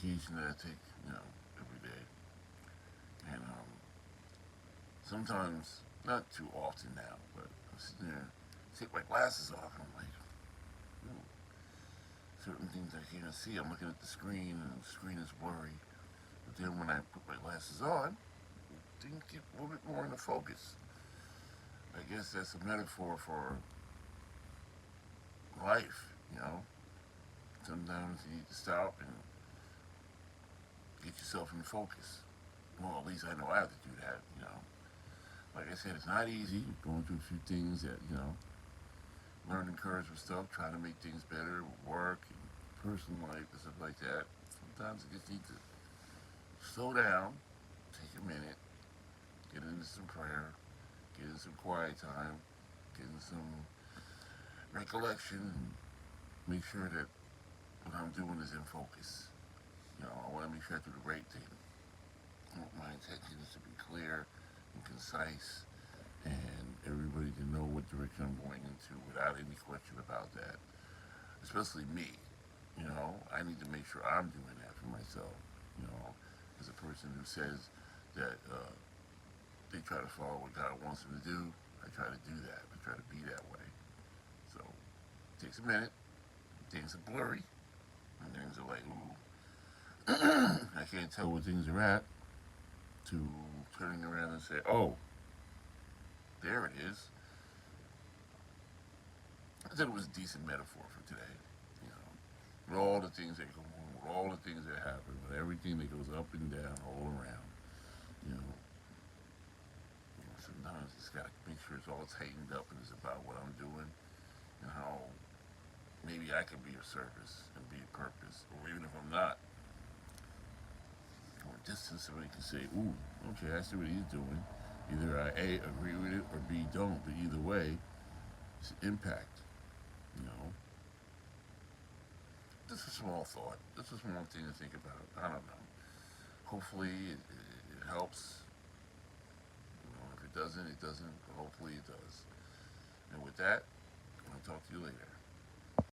medication that I take, every day. And sometimes, not too often now, but I'm sitting there, take my glasses off, and I'm like, ooh, certain things I can't see. I'm looking at the screen, and the screen is blurry. But then when I put my glasses on, things get a little bit more into focus. I guess that's a metaphor for life, you know. Sometimes you need to stop and get yourself in focus. Well, at least I know I have to do that. Like I said, it's not easy going through a few things that, learning curves and stuff, trying to make things better with work and personal life and stuff like that. Sometimes you just need to slow down, take a minute, get into some prayer, get in some quiet time, get in some recollection, and make sure that what I'm doing is in focus. I want to make sure I do the right thing. My intention is to be clear and concise and everybody to know what direction I'm going into without any question about that. Especially me. I need to make sure I'm doing that for myself. You know, as a person who says that they try to follow what God wants them to do, I try to do that. I try to be that way. So it takes a minute. Things are blurry, and things are like, ooh, I can't tell where things are at. To turning around and say, oh, there it is. I thought it was a decent metaphor for today. You know, with all the things that go on, with all the things that happen, with everything that goes up and down all around. You know, sometimes you just gotta make sure it's all tightened up and it's about what I'm doing and how maybe I can be of service and be of purpose, or even if I'm not, from a distance, somebody can say, "Ooh, okay, I see what he's doing." Either I A agree with it or B don't, but either way, it's impact. You know, just a small thought, just a small thing to think about. I don't know. Hopefully, it helps. If it doesn't, it doesn't. But hopefully, it does. And with that, I'll talk to you later.